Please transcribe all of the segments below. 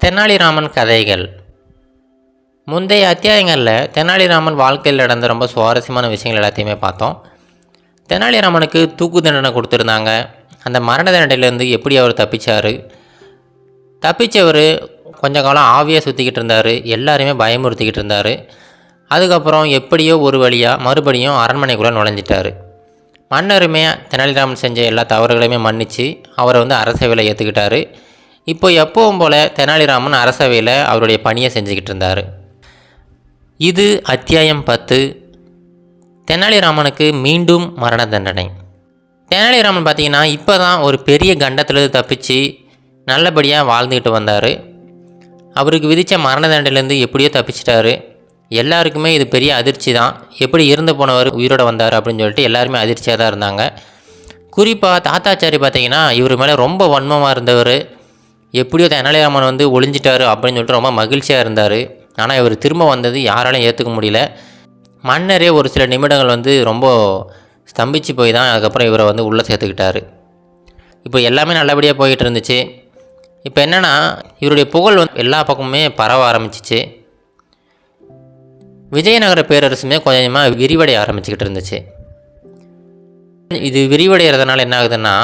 தெனாலிராமன் கதைகள். முந்தைய அத்தியாயங்களில் தெனாலிராமன் வாழ்க்கையில் நடந்த ரொம்ப சுவாரஸ்யமான விஷயங்கள் எல்லாத்தையுமே பார்த்தோம். தெனாலிராமனுக்கு தூக்கு தண்டனை கொடுத்துருந்தாங்க. அந்த மரண தண்டனையிலேருந்து எப்படி அவர் தப்பிச்சவர் கொஞ்ச காலம் ஆவியாக சுற்றிக்கிட்டு இருந்தார். எல்லாருமே பயமுறுத்திக்கிட்டு இருந்தார். அதுக்கப்புறம் எப்படியோ ஒரு வழியாக மறுபடியும் அரண்மனைக்குள்ளே நுழைஞ்சிட்டார். மன்னருமே தெனாலிராமன் செஞ்ச எல்லா தவறுகளையுமே மன்னித்து அவரை அரசவையில் ஏற்றுக்கிட்டார். இப்போ எப்பவும் போல் தெனாலிராமன் அரசவையில் அவருடைய பணியை செஞ்சுக்கிட்டு இருந்தார். இது அத்தியாயம் 10. தெனாலிராமனுக்கு மீண்டும் மரண தண்டனை. தெனாலிராமன் பார்த்திங்கன்னா இப்போ தான் ஒரு பெரிய கண்டத்துலேருந்து தப்பிச்சு நல்லபடியாக வாழ்ந்துக்கிட்டு வந்தார். அவருக்கு விதித்த மரண தண்டனையிலேருந்து எப்படியோ தப்பிச்சிட்டாரு. எல்லாருக்குமே இது பெரிய அதிர்ச்சி தான். எப்படி இறந்து போனவர் உயிரோடு வந்தார் அப்படின்னு சொல்லிட்டு எல்லாருமே அதிர்ச்சியாக தான் இருந்தாங்க. குறிப்பாக தாத்தாச்சாரி பார்த்திங்கன்னா இவர் மேலே ரொம்ப வன்மமாக இருந்தவர். எப்படியோ தெனாலிராமன் ஒளிஞ்சிட்டாரு அப்படின்னு சொல்லிட்டு ரொம்ப மகிழ்ச்சியாக இருந்தார். ஆனால் இவர் திரும்ப வந்தது யாராலையும் ஏற்றுக்க முடியல. மன்னரே ஒரு சில நிமிடங்கள் ரொம்ப ஸ்தம்பிச்சு போய் தான் அதுக்கப்புறம் இவரை உள்ளே சேர்த்துக்கிட்டாரு. இப்போ எல்லாமே நல்லபடியாக போயிட்டு இருந்துச்சு. இப்போ என்னென்னா இவருடைய புகழ் எல்லா பக்கமுமே பரவ ஆரம்பிச்சிச்சு. விஜயநகர பேரரசுமே கொஞ்சமாக விரிவடைய ஆரம்பிச்சுக்கிட்டு இருந்துச்சு. இது விரிவடைகிறதுனால என்ன ஆகுதுன்னா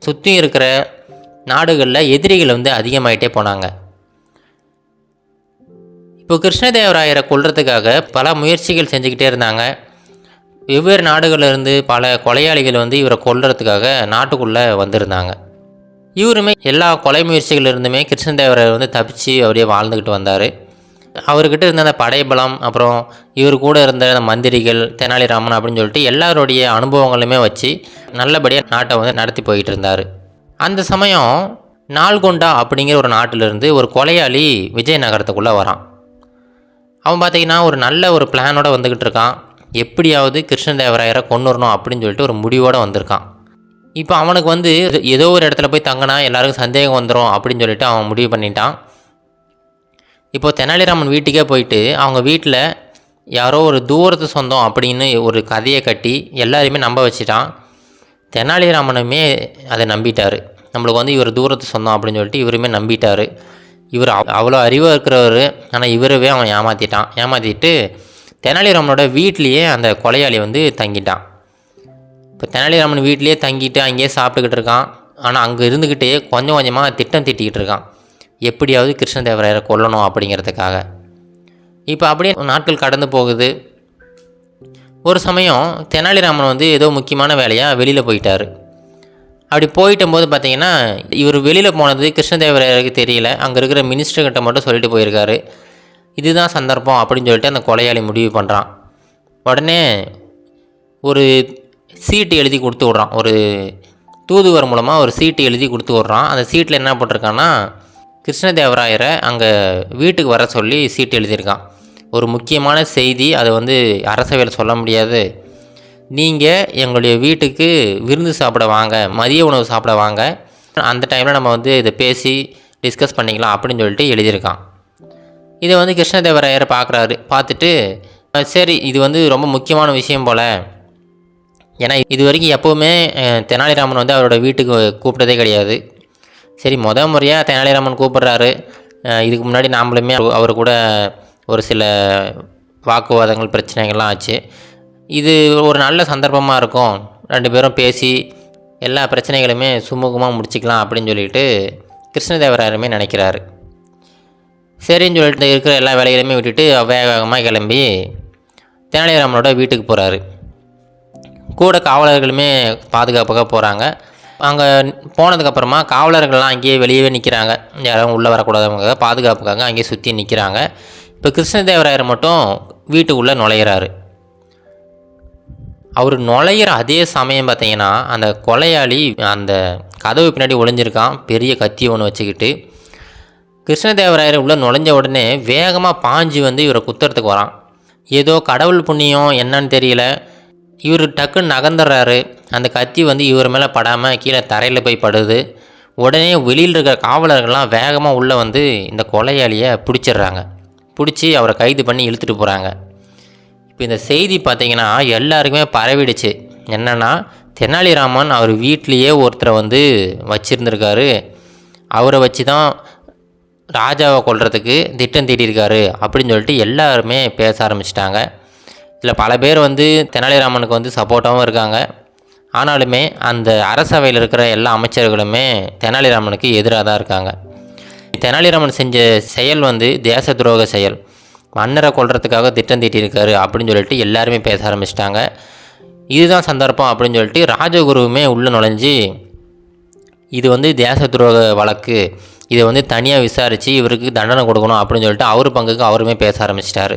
சுற்றி இருக்கிற நாடுகளில் எதிரிகள் அதிகமாகிட்டே போனாங்க. இப்போ கிருஷ்ணதேவராயரை கொல்றதுக்காக பல முயற்சிகள் செஞ்சுக்கிட்டே இருந்தாங்க. வெவ்வேறு நாடுகளிலிருந்து பல கொலையாளிகள் இவரை கொல்றதுக்காக நாட்டுக்குள்ளே வந்திருந்தாங்க. இவருமே எல்லா கொலை முயற்சிகளிலிருந்துமே கிருஷ்ணதேவராயர் தப்பிச்சு அப்படியே வாழ்ந்துக்கிட்டு வந்தார். அவர்கிட்ட இருந்த அந்த படைபலம், அப்புறம் இவர் கூட இருந்த அந்த மந்திரிகள், தெனாலிராமன் அப்படின்னு சொல்லிட்டு எல்லாருடைய அனுபவங்களுமே வச்சு நல்லபடியாக நாட்டை நடத்தி போயிட்டு இருந்தார். அந்த சமயம் நால்கொண்டா அப்படிங்கிற ஒரு நாட்டிலிருந்து ஒரு கொலையாளி விஜயநகரத்துக்குள்ளே வரான். அவன் பார்த்திங்கன்னா ஒரு நல்ல ஒரு பிளானோட வந்துக்கிட்டு இருக்கான். எப்படியாவது கிருஷ்ணதேவராயரை கொன்னுறணும் அப்படின்னு சொல்லிட்டு ஒரு முடிவோடு வந்திருக்கான். இப்போ அவனுக்கு ஏதோ ஒரு இடத்துல போய் தங்கினா எல்லாருக்கும் சந்தேகம் வந்துடும் அப்படின்னு சொல்லிட்டு அவன் முடிவு பண்ணிட்டான். இப்போது தெனாலிராமன் வீட்டுக்கே போயிட்டு அவங்க வீட்டில் யாரோ ஒரு தூரத்து சொந்தம் அப்படின்னு ஒரு கதையை கட்டி எல்லாரையுமே நம்ப வச்சுட்டான். தெனாலிராமனுமே அதை நம்பிட்டார். நம்மளுக்கு இவர் தூரத்து சொந்தம் அப்படின்னு சொல்லிட்டு இவருமே நம்பிட்டார். இவர் அவ்வளோ அறிவாக இருக்கிறவர். ஆனால் இவரவே அவன் ஏமாற்றிட்டு தெனாலிராமனோட வீட்லேயே அந்த கொலையாளி தங்கிட்டான். இப்போ தெனாலிராமன் வீட்லேயே தங்கிட்டு அங்கேயே சாப்பிட்டுக்கிட்டு இருக்கான். ஆனால் அங்கே இருந்துக்கிட்டே கொஞ்சம் கொஞ்சமாக திட்டம் தீட்டிக்கிட்டு இருக்கான், எப்படியாவது கிருஷ்ணதேவராயரை கொல்லணும் அப்படிங்கிறதுக்காக. இப்போ அப்படியே நாட்கள் கடந்து போகுது. ஒரு சமயம் தெனாலிராமன் ஏதோ முக்கியமான வேலையாக வெளியில் போயிட்டார். அப்படி போயிட்டபோது பார்த்திங்கன்னா இவர் வெளியில் போனது கிருஷ்ணதேவராயருக்கு தெரியல. அங்கே இருக்கிற மினிஸ்டர்கிட்ட மட்டும் சொல்லிட்டு போயிருக்காரு. இதுதான் சந்தர்ப்பம் அப்படின்னு சொல்லிட்டு அந்த கொலையாளி முடிவு பண்ணுறான். உடனே ஒரு சீட்டு எழுதி கொடுத்து விட்றான். ஒரு தூதுவர் மூலமாக ஒரு சீட்டு எழுதி கொடுத்து விட்றான். அந்த சீட்டில் என்ன போட்டிருக்கான்னா கிருஷ்ணதேவராயரை அங்கே வீட்டுக்கு வர சொல்லி சீட்டு எழுதியிருக்கான். ஒரு முக்கியமான செய்தி, அதை அரசவையில் சொல்ல முடியாது, நீங்கள் எங்களுடைய வீட்டுக்கு விருந்து சாப்பிட வாங்க, மதிய உணவு சாப்பிட வாங்க, அந்த டைமில் நம்ம இதை பேசி டிஸ்கஸ் பண்ணிக்கலாம் அப்படின்னு சொல்லிட்டு எழுதியிருக்கான். இதை கிருஷ்ணதேவராயரை பார்த்துட்டு சரி இது ரொம்ப முக்கியமான விஷயம் போல், ஏன்னா இது வரைக்கும் எப்போவுமே தெனாலிராமன் அவரோட வீட்டுக்கு கூப்பிட்டதே கிடையாது. சரி, முறையாக தெனாலிராமன் கூப்பிட்றாரு. இதுக்கு முன்னாடி நாமளுமே அவர் கூட ஒரு சில வாக்குவாதங்கள் பிரச்சனைகள்லாம் ஆச்சு. இது ஒரு நல்ல சந்தர்ப்பமாக இருக்கும், 2 பேரும் பேசி எல்லா பிரச்சனைகளுமே சுமூகமாக முடிச்சிக்கலாம் அப்படின்னு சொல்லிட்டு கிருஷ்ணதேவராயருமே நினைக்கிறாரு. சரின்னு சொல்லிட்டு இருக்கிற எல்லா வேலைகளையுமே விட்டுட்டு வேகமாக கிளம்பி தெனாலிராமனோட வீட்டுக்கு போகிறாரு. கூட காவலர்களுமே பாதுகாப்பாக போகிறாங்க. அங்கே போனதுக்கப்புறமா காவலர்கள்லாம் அங்கேயே வெளியே நிற்கிறாங்க. யாரும் உள்ளே வரக்கூடாதவங்க பாதுகாப்புக்காக அங்கேயே சுற்றி நிற்கிறாங்க. இப்போ கிருஷ்ணதேவராயர் மட்டும் வீட்டுக்குள்ளே நுழையிறாரு. அவர் நுழையிற அதே சமயம் பார்த்திங்கன்னா அந்த கொலையாளி அந்த கதவு பின்னாடி ஒளிஞ்சிருக்கான், பெரிய கத்தி ஒன்று வச்சுக்கிட்டு. கிருஷ்ணதேவராயர் உள்ளே நுழைஞ்ச உடனே வேகமாக பாஞ்சு இவரை குத்துறதுக்கு வரான். ஏதோ கடவுள் புண்ணியம் என்னன்னு தெரியல, இவர் டக்குன்னு நகர்ந்துடுறாரு. அந்த கத்தி இவர் மேலே படாமல் கீழே தரையில் போய் படுது. உடனே வெளியில் இருக்கிற காவலர்கள்லாம் வேகமாக உள்ளே இந்த கொலையாளியை பிடிச்சி அவரை கைது பண்ணி இழுத்துட்டு போகிறாங்க. இப்போ இந்த செய்தி பார்த்திங்கன்னா எல்லாருக்குமே பரவிடுச்சு. என்னென்னா தெனாலிராமன் அவர் வீட்லேயே ஒருத்தரை வச்சுருந்துருக்காரு. அவரை வச்சு தான் ராஜாவை கொல்றதுக்கு திட்டம் தீட்டியிருக்காரு அப்படின்னு சொல்லிட்டு எல்லாருமே பேச ஆரம்பிச்சிட்டாங்க. இதில் பல பேர் வந்து தெனாலிராமனுக்கு வந்து சப்போர்ட்டாகவும் இருக்காங்க. ஆனாலுமே அந்த அரசவையில் இருக்கிற எல்லா அமைச்சர்களுமே தெனாலிராமனுக்கு எதிராக தான் இருக்காங்க. தெனாலிராமன் செஞ்ச செயல் வந்து தேச துரோக செயல், மன்னரை கொல்றதுக்காக திட்டம் தீட்டியிருக்காரு அப்படின்னு சொல்லிட்டு எல்லாருமே பேச ஆரம்பிச்சிட்டாங்க. இதுதான் சந்தர்ப்பம் அப்படின்னு சொல்லிட்டு ராஜகுருவுமே உள்ளே நுழைஞ்சி, இது வந்து தேச துரோக வழக்கு, இதை வந்து தனியாக விசாரித்து இவருக்கு தண்டனை கொடுக்கணும் அப்படின்னு சொல்லிட்டு அவர் பங்குக்கு அவருமே பேச ஆரம்பிச்சிட்டாரு.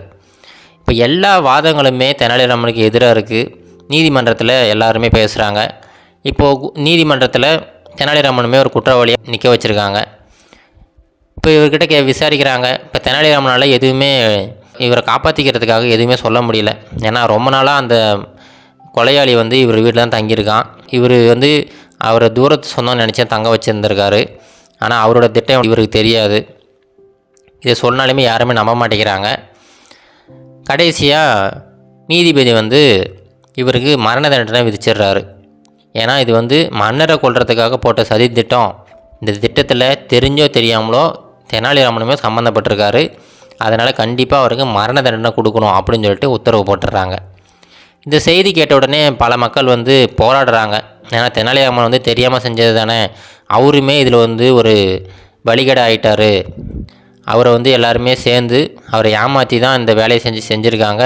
இப்போ எல்லா வாதங்களுமே தெனாலிராமனுக்கு எதிராக இருக்குது. நீதிமன்றத்தில் எல்லாருமே பேசுகிறாங்க. இப்போது நீதிமன்றத்தில் தெனாலிராமனுமே ஒரு குற்றவாளியாக நிற்க வச்சுருக்காங்க. இப்போ இவர்கிட்ட விசாரிக்கிறாங்க. இப்போ தெனாலிராமனால் எதுவுமே இவரை காப்பாற்றிக்கிறதுக்காக எதுவுமே சொல்ல முடியல. ஏன்னா ரொம்ப நாளாக அந்த கொலையாளி வந்து இவர் வீட்டில் தான் தங்கியிருக்கான். இவர் வந்து அவரை தூரத்து சொந்தம் நினச்சா தங்க வச்சுருந்துருக்காரு. ஆனால் அவரோட திட்டம் இவருக்கு தெரியாது. இதை சொன்னாலுமே யாருமே நம்ப மாட்டேங்கிறாங்க. கடைசியாக நீதிபதி வந்து இவருக்கு மரண தண்டனை விதிச்சிடுறாரு. ஏன்னா இது வந்து மன்னரை கொல்றதுக்காக போட்ட சதி திட்டம். இந்த திட்டத்தில் தெரிஞ்சோ தெரியாமலோ தெனாலிராமனுமே சம்மந்தப்பட்டிருக்காரு. அதனால் கண்டிப்பாக அவருக்கு மரண தண்டனை கொடுக்கணும் அப்படின்னு சொல்லிட்டு உத்தரவு போட்டுடுறாங்க. இந்த செய்தி கேட்ட உடனே பல மக்கள் வந்து போராடுறாங்க. ஏன்னா தெனாலிராமன் வந்து தெரியாமல் செஞ்சது தானே, அவருமே இதில் வந்து ஒரு பலிகடை ஆகிட்டார். அவரை வந்து எல்லாருமே சேர்ந்து அவரை ஏமாற்றி தான் இந்த வேலையை செஞ்சுருக்காங்க.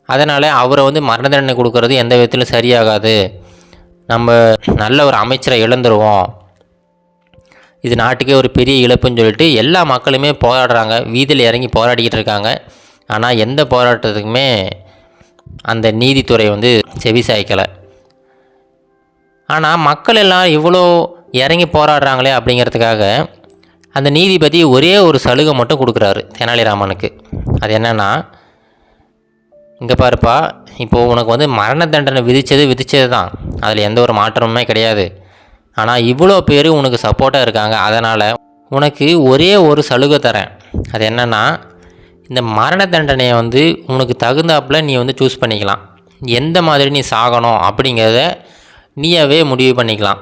அதனால் அவரை வந்து மரண தண்டனை கொடுக்கறது எந்த விதத்திலும் சரியாகாது. நம்ம நல்ல ஒரு அமைச்சரை இழந்துருவோம், இது நாட்டுக்கே ஒரு பெரிய இழப்புன்னு சொல்லிட்டு எல்லா மக்களுமே போராடுறாங்க. வீதியில் இறங்கி போராடிக்கிட்டு இருக்காங்க. ஆனால் எந்த போராட்டத்துக்குமே அந்த நீதித்துறை வந்து செவி சாய்க்கலை. ஆனால் மக்கள் எல்லாம் இவ்வளோ இறங்கி போராடுறாங்களே அப்படிங்கிறதுக்காக அந்த நீதிபதி ஒரே ஒரு சலுகை மட்டும் கொடுக்குறாரு தெனாலிராமனுக்கு. அது என்னென்னா, இங்கே பாருப்பா, இப்போது உனக்கு வந்து மரண தண்டனை விதித்தது தான், அதில் எந்த ஒரு மாற்றமுமே கிடையாது. ஆனால் இவ்வளோ பேர் உனக்கு சப்போர்ட்டாக இருக்காங்க. அதனால் உனக்கு ஒரே ஒரு சலுகை தரேன். அது என்னென்னா, இந்த மரண தண்டனையை வந்து உனக்கு தகுந்தாப்பில் நீ வந்து சூஸ் பண்ணிக்கலாம். எந்த மாதிரி நீ சாகணும் அப்படிங்கிறத நீயாவே முடிவு பண்ணிக்கலாம்.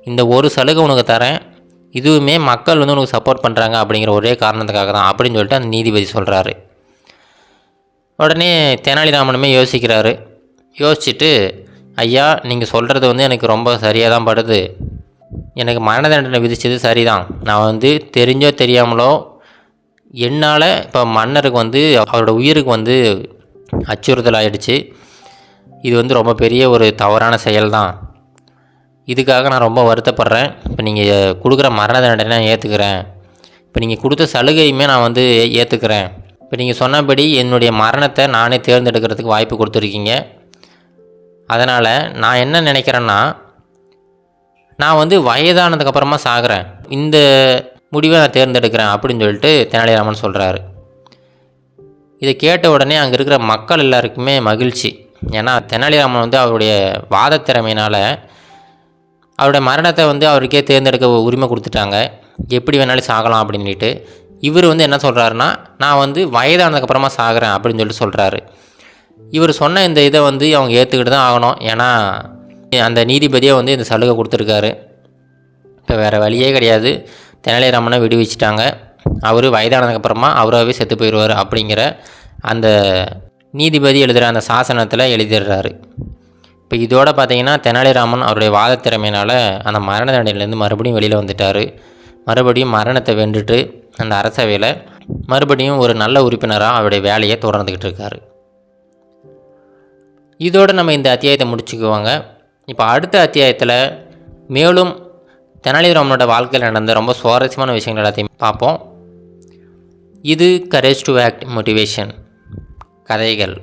இந்த ஒரு சலுகை உனக்கு தரேன், இதுவுமே மக்கள் வந்து உனக்கு சப்போர்ட் பண்ணுறாங்க அப்படிங்கிற ஒரே காரணத்துக்காக தான் அப்படின்னு சொல்லிட்டு அந்த நீதிபதி சொல்கிறாரு. உடனே தெனாலிராமனுமே யோசிக்கிறாரு. யோசிச்சுட்டு, ஐயா நீங்கள் சொல்கிறது வந்து எனக்கு ரொம்ப சரியாக தான் படுது. எனக்கு மரண தண்டனை விதித்தது சரிதான். நான் வந்து தெரிஞ்சோ தெரியாமலோ என்னால் இப்போ மன்னருக்கு வந்து அவரோட உயிருக்கு வந்து அச்சுறுத்தல் ஆகிடுச்சு. இது வந்து ரொம்ப பெரிய ஒரு தவறான செயல் தான். இதுக்காக நான் ரொம்ப வருத்தப்படுறேன். இப்போ நீங்கள் கொடுக்குற மரண தண்டனை நான் ஏற்றுக்கிறேன். இப்போ நீங்கள் கொடுத்த சலுகையுமே நான் வந்து ஏற்றுக்கிறேன். இப்போ நீங்கள் சொன்னபடி என்னுடைய மரணத்தை நானே தேர்ந்தெடுக்கிறதுக்கு வாய்ப்பு கொடுத்துருக்கீங்க. அதனால் நான் என்ன நினைக்கிறேன்னா, நான் வந்து வயதானதுக்கப்புறமா சாகிறேன், இந்த முடிவை நான் தேர்ந்தெடுக்கிறேன் அப்படின்னு சொல்லிட்டு தெனாலிராமன் சொல்கிறாரு. இதை கேட்ட உடனே அங்கே இருக்கிற மக்கள் எல்லாருக்குமே மகிழ்ச்சி. ஏன்னா தெனாலிராமன் வந்து அவருடைய வாதத்திறமையினால் அவருடைய மரணத்தை வந்து அவருக்கே தேர்ந்தெடுக்க உரிமை கொடுத்துட்டாங்க. எப்படி வேணாலும் சாகலாம் அப்படின்ட்டு. இவர் வந்து என்ன சொல்கிறாருன்னா, நான் வந்து வயதானதுக்கப்புறமா சாகிறேன் அப்படின்னு சொல்லிட்டு சொல்கிறாரு. இவர் சொன்ன இந்த இதை வந்து அவங்க ஏற்றுக்கிட்டு தான் ஆகணும். ஏன்னா அந்த நீதிபதியை வந்து இந்த சலுகை கொடுத்துருக்காரு. இப்போ வேறு வழியே கிடையாது. தெனாலிராமனை விடுவிச்சிட்டாங்க. அவர் வயதானதுக்கப்புறமா அவராகவே செத்து போயிடுவார் அப்படிங்கிற அந்த நீதிபதி எழுதுகிற அந்த சாசனத்தில் எழுதிடுறாரு. இப்போ இதோடு பார்த்திங்கன்னா தெனாலிராமன் அவருடைய வாதத்திறமையினால் அந்த மரண தண்டனையிலேருந்து மறுபடியும் வெளியில் வந்துட்டார். மறுபடியும் மரணத்தை வென்றுட்டு அந்த அரசவையில் மறுபடியும் ஒரு நல்ல உறுப்பினராக அவருடைய வேலையை தொடர்ந்துக்கிட்டு இருக்கார். இதோடு நம்ம இந்த அத்தியாயத்தை முடிச்சுக்குவாங்க. இப்போ அடுத்த அத்தியாயத்தில் மேலும் தெனாலிராமனோட வாழ்க்கையில் நடந்த ரொம்ப சுவாரஸ்யமான விஷயங்கள் எல்லாத்தையும் பார்ப்போம். இது கரேஜ் டு ஆக்ட் மோட்டிவேஷன் கதைகள்.